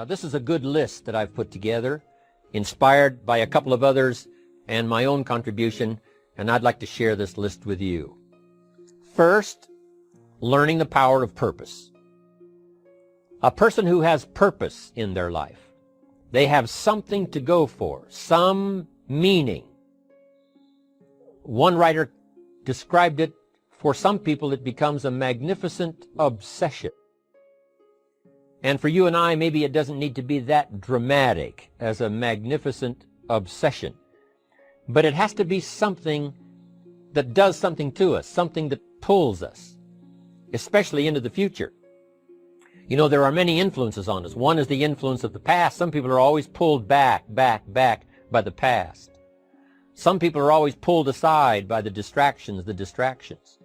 This is a good list that I've put together, inspired by a couple of others and my own contribution, and I'd like to share this list with you. First, learning the power of purpose. A person who has purpose in their life, they have something to go for, some meaning. One writer described it, for some people it becomes a magnificent obsession. And for you and I, maybe it doesn't need to be that dramatic as a magnificent obsession. But it has to be something that does something to us, something that pulls us, especially into the future. You know, there are many influences on us. One is the influence of the past. Some people are always pulled back by the past. Some people are always pulled aside by the distractions.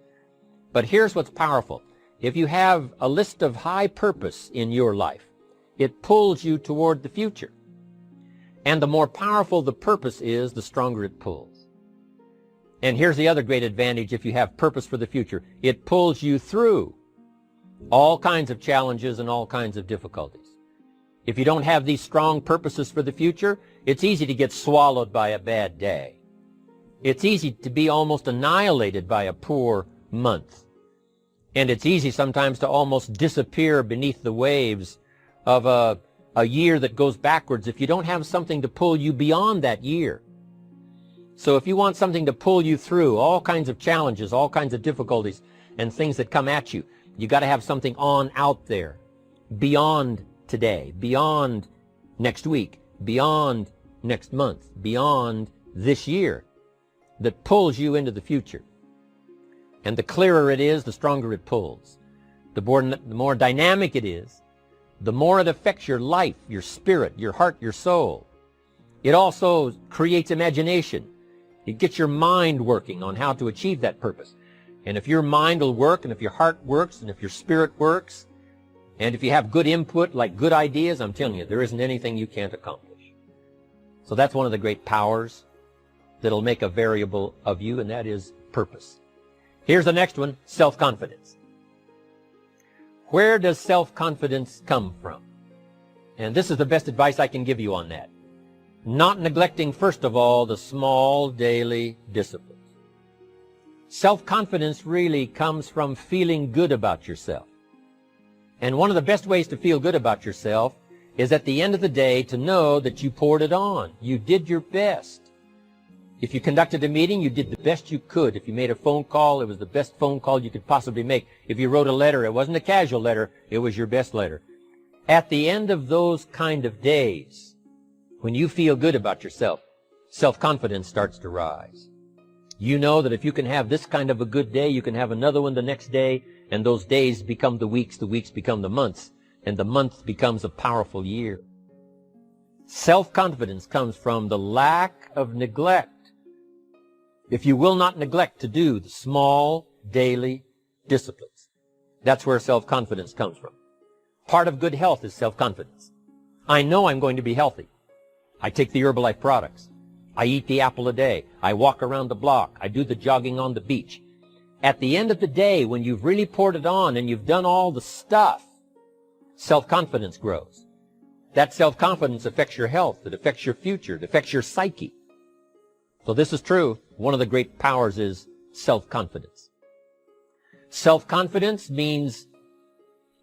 But here's what's powerful. If you have a list of high purpose in your life, it pulls you toward the future. And the more powerful the purpose is, the stronger it pulls. And here's the other great advantage if you have purpose for the future. It pulls you through all kinds of challenges and all kinds of difficulties. If you don't have these strong purposes for the future, it's easy to get swallowed by a bad day. It's easy to be almost annihilated by a poor month. And it's easy sometimes to almost disappear beneath the waves of a year that goes backwards if you don't have something to pull you beyond that year. So if you want something to pull you through all kinds of challenges, all kinds of difficulties and things that come at you, you got to have something on out there, beyond today, beyond next week, beyond next month, beyond this year, that pulls you into the future. And the clearer it is, the stronger it pulls. The more dynamic it is, the more it affects your life, your spirit, your heart, your soul. It also creates imagination. It gets your mind working on how to achieve that purpose. And if your mind will work, and if your heart works, and if your spirit works, and if you have good input, like good ideas, I'm telling you, there isn't anything you can't accomplish. So that's one of the great powers that'll make a variable of you, and that is purpose. Here's the next one, self-confidence. Where does self-confidence come from? And this is the best advice I can give you on that. Not neglecting, first of all, the small daily disciplines. Self-confidence really comes from feeling good about yourself. And one of the best ways to feel good about yourself is at the end of the day to know that you poured it on. You did your best. If you conducted a meeting, you did the best you could. If you made a phone call, it was the best phone call you could possibly make. If you wrote a letter, it wasn't a casual letter, it was your best letter. At the end of those kind of days, when you feel good about yourself, self-confidence starts to rise. You know that if you can have this kind of a good day, you can have another one the next day, and those days become the weeks become the months, and the month becomes a powerful year. Self-confidence comes from the lack of neglect. If you will not neglect to do the small daily disciplines, that's where self-confidence comes from. Part of good health is self-confidence. I know I'm going to be healthy. I take the Herbalife products. I eat the apple a day. I walk around the block. I do the jogging on the beach. At the end of the day, when you've really poured it on and you've done all the stuff, self-confidence grows. That self-confidence affects your health. It affects your future. It affects your psyche. So this is true. One of the great powers is self-confidence. Self-confidence means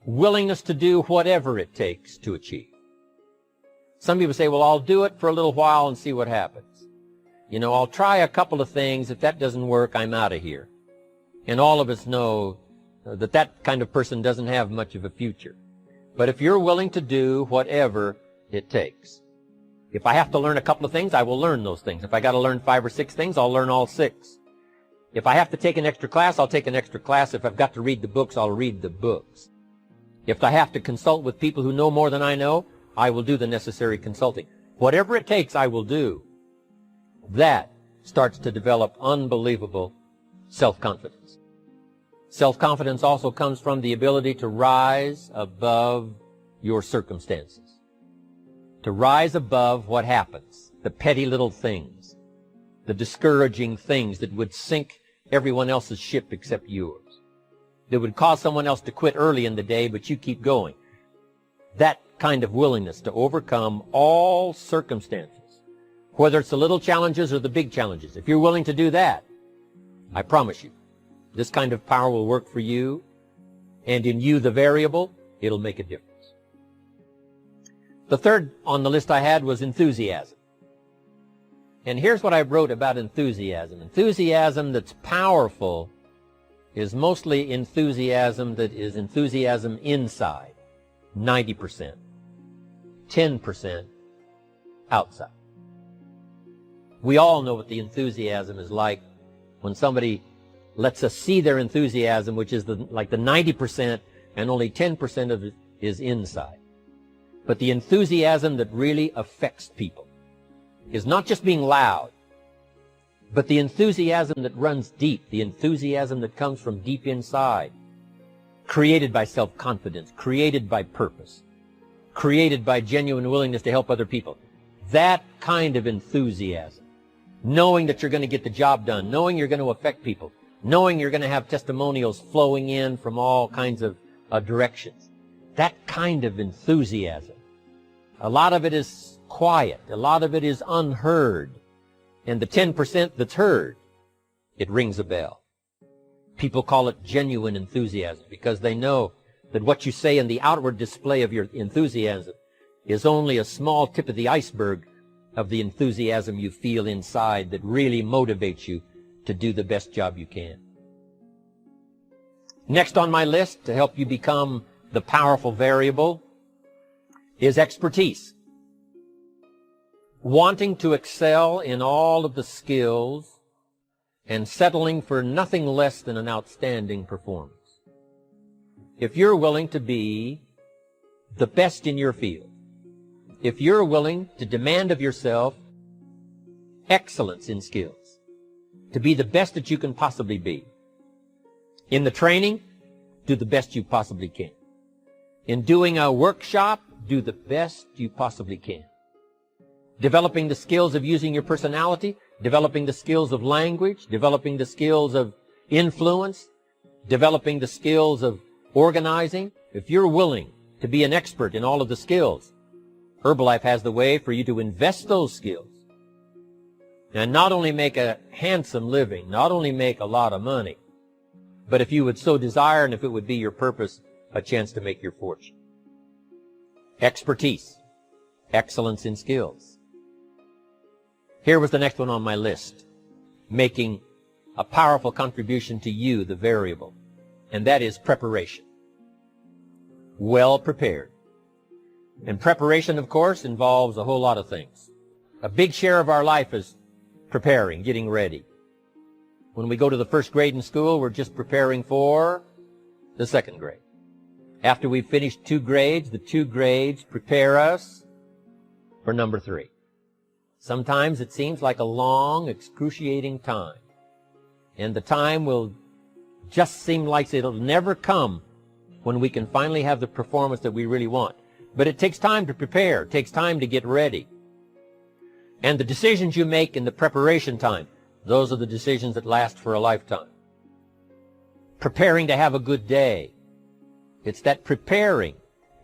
willingness to do whatever it takes to achieve. Some people say, well, I'll do it for a little while and see what happens. You know, I'll try a couple of things. If that doesn't work, I'm out of here. And all of us know that that kind of person doesn't have much of a future. But if you're willing to do whatever it takes, if I have to learn a couple of things, I will learn those things. If I got to learn 5 or 6 things, I'll learn all 6. If I have to take an extra class, I'll take an extra class. If I've got to read the books, I'll read the books. If I have to consult with people who know more than I know, I will do the necessary consulting. Whatever it takes, I will do. That starts to develop unbelievable self-confidence. Self-confidence also comes from the ability to rise above your circumstances. To rise above what happens, the petty little things, the discouraging things that would sink everyone else's ship except yours, that would cause someone else to quit early in the day, but you keep going. That kind of willingness to overcome all circumstances, whether it's the little challenges or the big challenges, if you're willing to do that, I promise you, this kind of power will work for you, and in you, the variable, it'll make a difference. The third on the list I had was enthusiasm. And here's what I wrote about enthusiasm. Enthusiasm that's powerful is mostly enthusiasm that is enthusiasm inside, 90%, 10% outside. We all know what the enthusiasm is like when somebody lets us see their enthusiasm, which is like the 90%, and only 10% of it is inside. But the enthusiasm that really affects people is not just being loud, but the enthusiasm that runs deep, the enthusiasm that comes from deep inside, created by self-confidence, created by purpose, created by genuine willingness to help other people. That kind of enthusiasm, knowing that you're going to get the job done, knowing you're going to affect people, knowing you're going to have testimonials flowing in from all kinds of directions. That kind of enthusiasm. A lot of it is quiet. A lot of it is unheard. And the 10% that's heard, it rings a bell. People call it genuine enthusiasm because they know that what you say in the outward display of your enthusiasm is only a small tip of the iceberg of the enthusiasm you feel inside that really motivates you to do the best job you can. Next on my list to help you become the powerful variable is expertise. Wanting to excel in all of the skills and settling for nothing less than an outstanding performance. If you're willing to be the best in your field, if you're willing to demand of yourself excellence in skills, to be the best that you can possibly be. In the training, do the best you possibly can. In doing a workshop, do the best you possibly can. Developing the skills of using your personality, developing the skills of language, developing the skills of influence, developing the skills of organizing. If you're willing to be an expert in all of the skills, Herbalife has the way for you to invest those skills and not only make a handsome living, not only make a lot of money, but if you would so desire and if it would be your purpose, a chance to make your fortune. Expertise, excellence in skills. Here was the next one on my list, making a powerful contribution to you, the variable, and that is preparation. Well prepared. And preparation, of course, involves a whole lot of things. A big share of our life is preparing, getting ready. When we go to the first grade in school, we're just preparing for the second grade. After we've finished 2 grades, the 2 grades prepare us for number 3. Sometimes it seems like a long, excruciating time. And the time will just seem like it'll never come when we can finally have the performance that we really want. But it takes time to prepare. It takes time to get ready. And the decisions you make in the preparation time, those are the decisions that last for a lifetime. Preparing to have a good day. It's that preparing,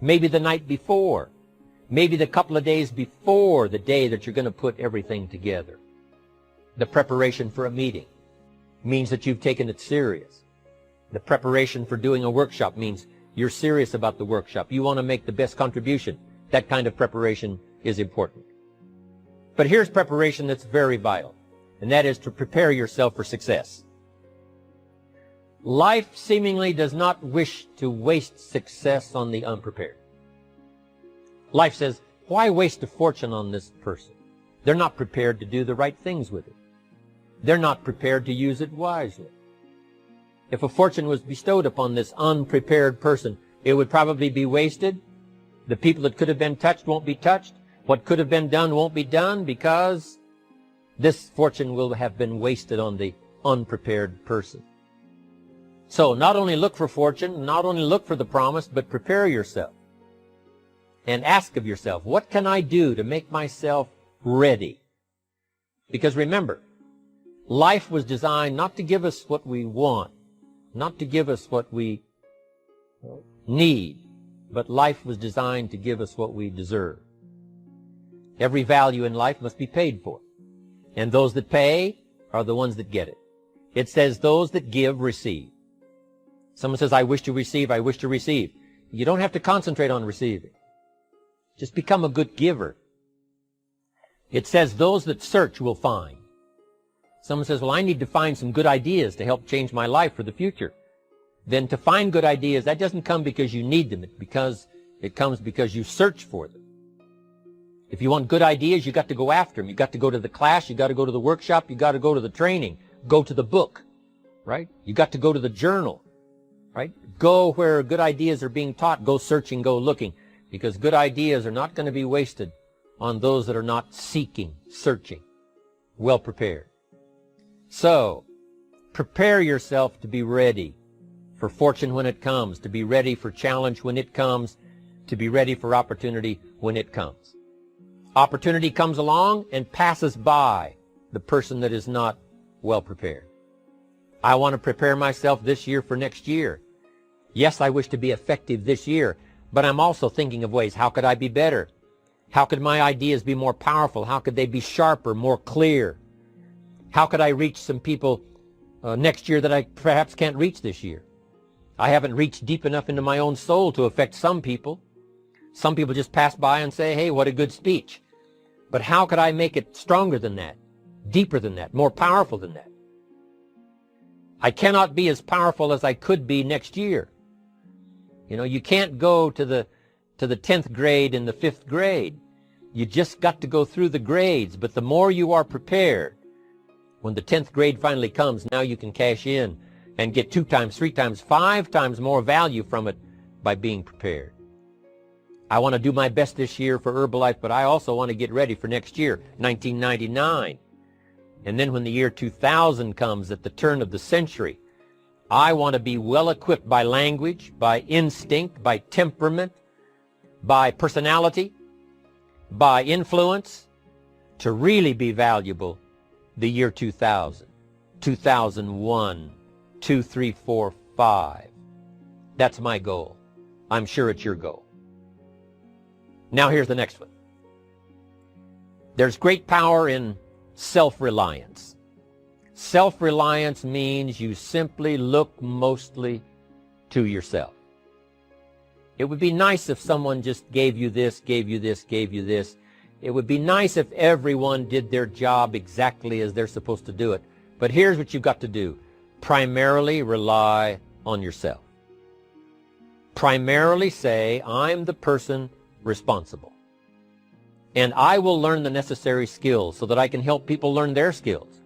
maybe the night before, maybe the couple of days before the day that you're going to put everything together. The preparation for a meeting means that you've taken it serious. The preparation for doing a workshop means you're serious about the workshop. You want to make the best contribution. That kind of preparation is important. But here's preparation that's very vital, and that is to prepare yourself for success. Life seemingly does not wish to waste success on the unprepared. Life says, why waste a fortune on this person? They're not prepared to do the right things with it. They're not prepared to use it wisely. If a fortune was bestowed upon this unprepared person, it would probably be wasted. The people that could have been touched won't be touched. What could have been done won't be done because this fortune will have been wasted on the unprepared person. So not only look for fortune, not only look for the promise, but prepare yourself. And ask of yourself, what can I do to make myself ready? Because remember, life was designed not to give us what we want, not to give us what we need, but life was designed to give us what we deserve. Every value in life must be paid for, and those that pay are the ones that get it. It says those that give receive. Someone says, I wish to receive, I wish to receive. You don't have to concentrate on receiving. Just become a good giver. It says those that search will find. Someone says, well, I need to find some good ideas to help change my life for the future. Then to find good ideas, that doesn't come because you need them. It comes because you search for them. If you want good ideas, you got to go after them. You got to go to the class, you got to go to the workshop, you got to go to the training, go to the book, right? You got to go to the journal, right? Go where good ideas are being taught. Go searching, go looking, because good ideas are not going to be wasted on those that are not seeking, searching, well prepared. So, prepare yourself to be ready for fortune when it comes, to be ready for challenge when it comes, to be ready for opportunity when it comes. Opportunity comes along and passes by the person that is not well prepared. I want to prepare myself this year for next year. Yes, I wish to be effective this year, but I'm also thinking of ways, how could I be better? How could my ideas be more powerful? How could they be sharper, more clear? How could I reach some people next year that I perhaps can't reach this year? I haven't reached deep enough into my own soul to affect some people. Some people just pass by and say, hey, what a good speech. But how could I make it stronger than that, deeper than that, more powerful than that? I cannot be as powerful as I could be next year. You know, you can't go to the 10th grade in the 5th grade. You just got to go through the grades. But the more you are prepared, when the 10th grade finally comes, now you can cash in and get 2 times, 3 times, 5 times more value from it by being prepared. I want to do my best this year for Herbalife, but I also want to get ready for next year, 1999. And then when the year 2000 comes at the turn of the century, I want to be well equipped by language, by instinct, by temperament, by personality, by influence, to really be valuable the year 2000, 2001, 2, 3, 4, 5. That's my goal. I'm sure it's your goal. Now here's the next one. There's great power in self-reliance. Self-reliance means you simply look mostly to yourself. It would be nice if someone just gave you this, gave you this, gave you this. It would be nice if everyone did their job exactly as they're supposed to do it. But here's what you've got to do. Primarily rely on yourself. Primarily say, I'm the person responsible. And I will learn the necessary skills so that I can help people learn their skills.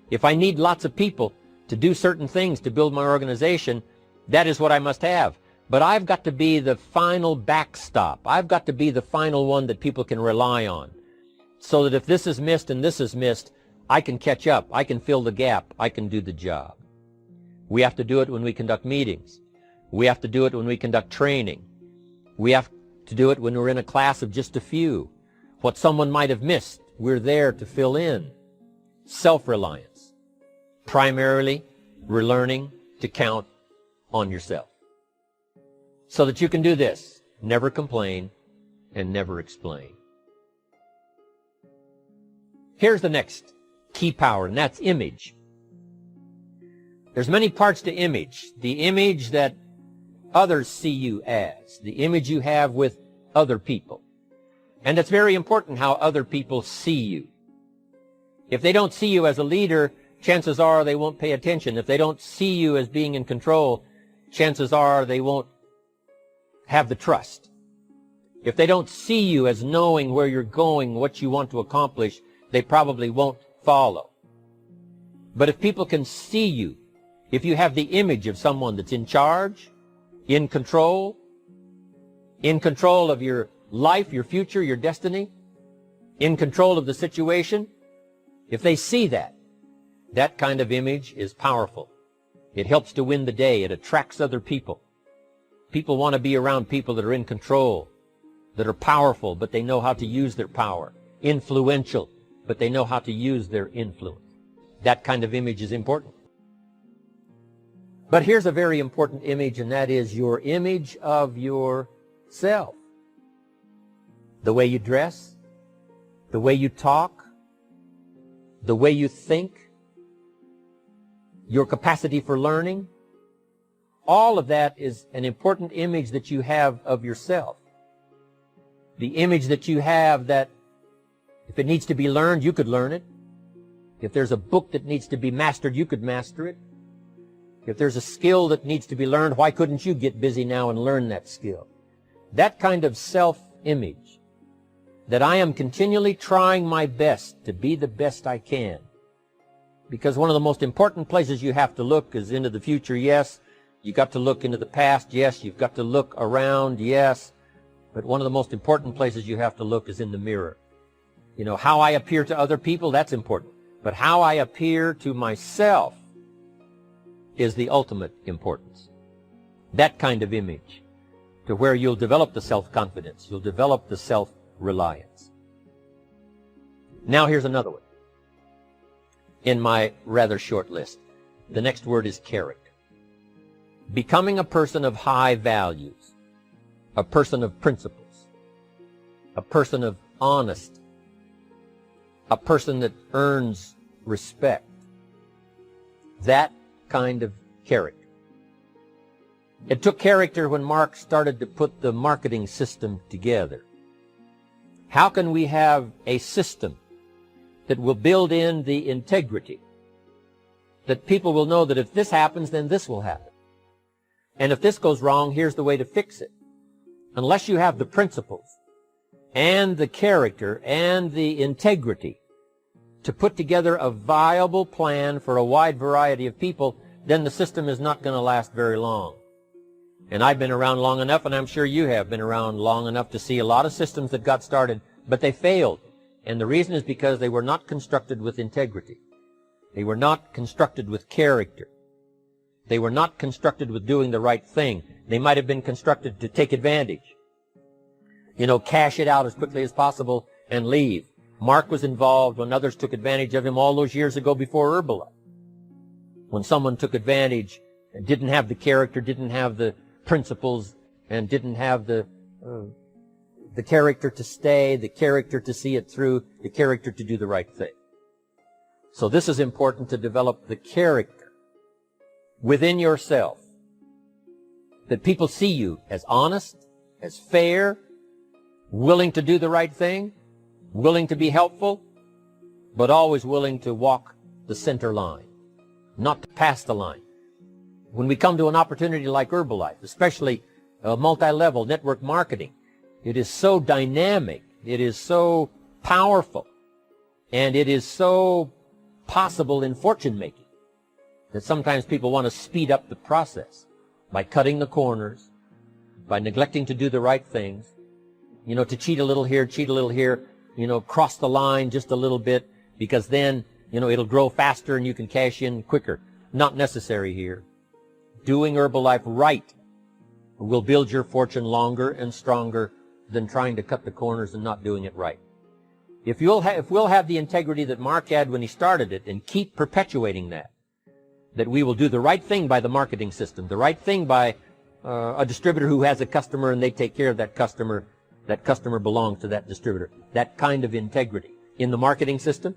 If I need lots of people to do certain things to build my organization, that is what I must have. But I've got to be the final backstop. I've got to be the final one that people can rely on. So that if this is missed and this is missed, I can catch up. I can fill the gap. I can do the job. We have to do it when we conduct meetings. We have to do it when we conduct training. We have to do it when we're in a class of just a few. What someone might have missed, we're there to fill in. Self-reliance. Primarily, we're learning to count on yourself. So that you can do this. Never complain and never explain. Here's the next key power, and that's image. There's many parts to image. The image that others see you as. The image you have with other people. And it's very important how other people see you. If they don't see you as a leader, chances are they won't pay attention. If they don't see you as being in control, chances are they won't have the trust. If they don't see you as knowing where you're going, what you want to accomplish, they probably won't follow. But if people can see you, if you have the image of someone that's in charge, in control of your life, your future, your destiny, in control of the situation, if they see that, that kind of image is powerful. It helps to win the day. It attracts other people. People want to be around people that are in control, that are powerful, but they know how to use their power. Influential, but they know how to use their influence. That kind of image is important. But here's a very important image, and that is your image of yourself. self. The way you dress, the way you talk, the way you think, your capacity for learning, all of that is an important image that you have of yourself. The image that you have that if it needs to be learned, you could learn it. If there's a book that needs to be mastered, you could master it. If there's a skill that needs to be learned, why couldn't you get busy now and learn that skill? That kind of self-image, that I am continually trying my best to be the best I can. Because one of the most important places you have to look is into the future, yes. You've got to look into the past, yes. You've got to look around, yes. But one of the most important places you have to look is in the mirror. You know, how I appear to other people, that's important. But how I appear to myself is the ultimate importance. That kind of image, to where you'll develop the self-confidence, you'll develop the self-reliance. Now here's another one in my rather short list. The next word is character. Becoming a person of high values, a person of principles, a person of honesty, a person that earns respect. That kind of character. It took character when Mark started to put the marketing system together. How can we have a system that will build in the integrity, that people will know that if this happens, then this will happen. And if this goes wrong, here's the way to fix it. Unless you have the principles and the character and the integrity to put together a viable plan for a wide variety of people, then the system is not going to last very long. And I've been around long enough, and I'm sure you have been around long enough to see a lot of systems that got started, but they failed. And the reason is because they were not constructed with integrity. They were not constructed with character. They were not constructed with doing the right thing. They might have been constructed to take advantage. You know, cash it out as quickly as possible and leave. Mark was involved when others took advantage of him all those years ago before Herbalife. When someone took advantage and didn't have the character, didn't have the principles, and didn't have the character to stay, the character to see it through, the character to do the right thing. So this is important, to develop the character within yourself, that people see you as honest, as fair, willing to do the right thing, willing to be helpful, but always willing to walk the center line, not to pass the line. When we come to an opportunity like Herbalife, especially multi-level network marketing, it is so dynamic, it is so powerful, and it is so possible in fortune making that sometimes people want to speed up the process by cutting the corners, by neglecting to do the right things, you know, to cheat a little here, you know, cross the line just a little bit, because then, you know, it'll grow faster and you can cash in quicker. Not necessary here. Doing Herbalife right will build your fortune longer and stronger than trying to cut the corners and not doing it right. If we'll have the integrity that Mark had when he started it, and keep perpetuating that we will do the right thing by the marketing system, the right thing by a distributor who has a customer and they take care of that customer belongs to that distributor. That kind of integrity in the marketing system,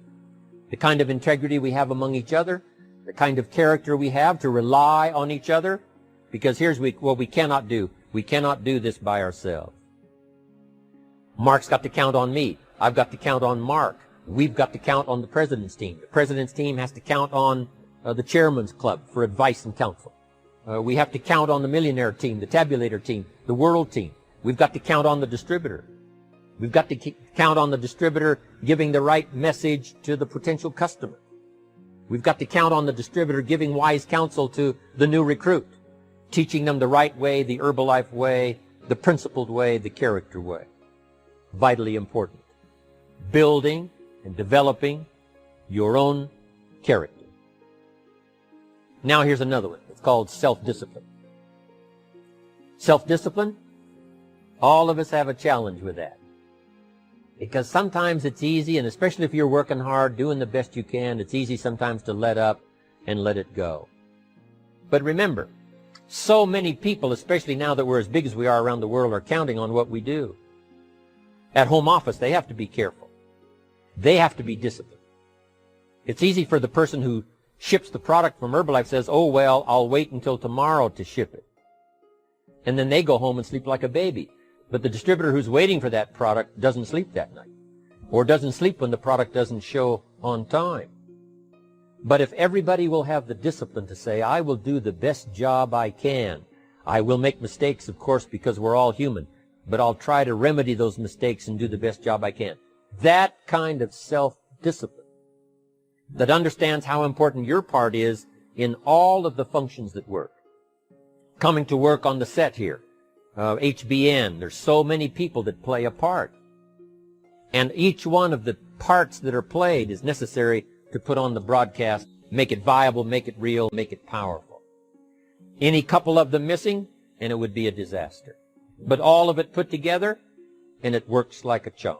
the kind of integrity we have among each other, the kind of character we have to rely on each other, because here's what we cannot do. We cannot do this by ourselves. Mark's got to count on me. I've got to count on Mark. We've got to count on the president's team. The president's team has to count on the chairman's club for advice and counsel. We have to count on the millionaire team, the tabulator team, the world team. We've got to count on the distributor. We've got to count on the distributor giving the right message to the potential customer. We've got to count on the distributor giving wise counsel to the new recruit, teaching them the right way, the Herbalife way, the principled way, the character way. Vitally important. Building and developing your own character. Now here's another one. It's called self-discipline. Self-discipline, all of us have a challenge with that. Because sometimes it's easy, and especially if you're working hard, doing the best you can, it's easy sometimes to let up and let it go. But remember, So many people, especially now that we're as big as we are around the world, are counting on what we do. At home office, they have to be careful. They have to be disciplined. It's easy for the person who ships the product from Herbalife says, oh, well, I'll wait until tomorrow to ship it. And then they go home and sleep like a baby. But the distributor who's waiting for that product doesn't sleep that night, or doesn't sleep when the product doesn't show on time. But if everybody will have the discipline to say, I will do the best job I can. I will make mistakes, of course, because we're all human, but I'll try to remedy those mistakes and do the best job I can. That kind of self-discipline that understands how important your part is in all of the functions that work. Coming to work on the set here, HBN, there's so many people that play a part. And each one of the parts that are played is necessary to put on the broadcast, make it viable, make it real, make it powerful. Any couple of them missing, and it would be a disaster. But all of it put together, and it works like a charm.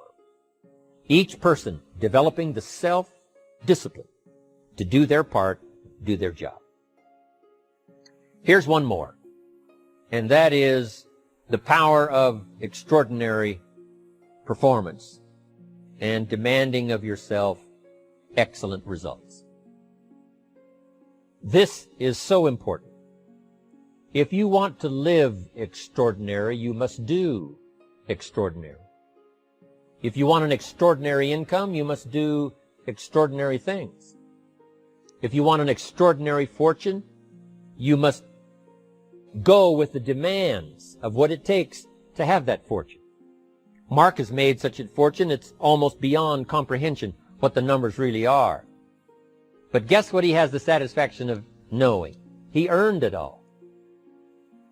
Each person developing the self-discipline to do their part, do their job. Here's one more, and that is the power of extraordinary performance and demanding of yourself excellent results. This is so important. If you want to live extraordinary, you must do extraordinary. If you want an extraordinary income, you must do extraordinary things. If you want an extraordinary fortune, you must go with the demands of what it takes to have that fortune. Mark has made such a fortune, it's almost beyond comprehension what the numbers really are. But guess what he has the satisfaction of knowing? He earned it all.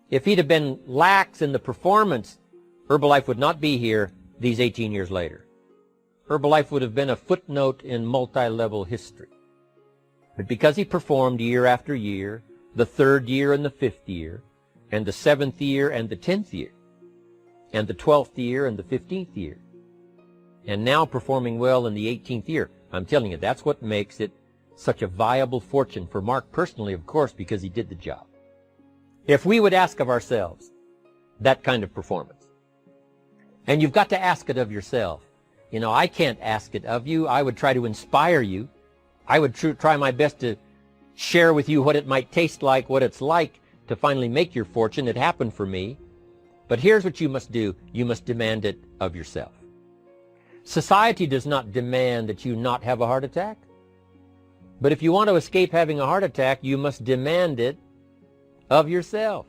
If he'd have been lax in the performance, Herbalife would not be here these 18 years later. Herbalife would have been a footnote in multi-level history. But because he performed year after year, the 3rd year and the 5th year, and the 7th year and the 10th year, and the 12th year and the 15th year, and now performing well in the 18th year, I'm telling you, that's what makes it such a viable fortune for Mark personally, of course, because he did the job. If we would ask of ourselves that kind of performance, and you've got to ask it of yourself. You know, I can't ask it of you. I would try to inspire you. I would try my best to share with you what it might taste like, what it's like to finally make your fortune. It happened for me. But here's what you must do. You must demand it of yourself. Society does not demand that you not have a heart attack. But if you want to escape having a heart attack, you must demand it of yourself.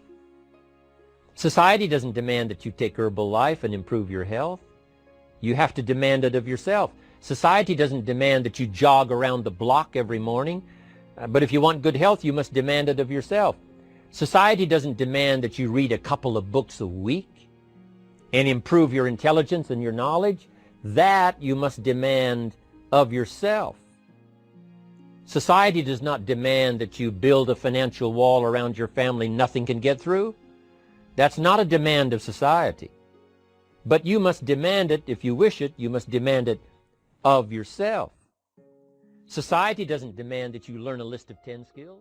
Society doesn't demand that you take Herbalife and improve your health. You have to demand it of yourself. Society doesn't demand that you jog around the block every morning. But if you want good health, you must demand it of yourself. Society doesn't demand that you read a couple of books a week and improve your intelligence and your knowledge. That you must demand of yourself. Society does not demand that you build a financial wall around your family nothing can get through. That's not a demand of society. But you must demand it, if you wish it, you must demand it of yourself. Society doesn't demand that you learn a list of 10 skills.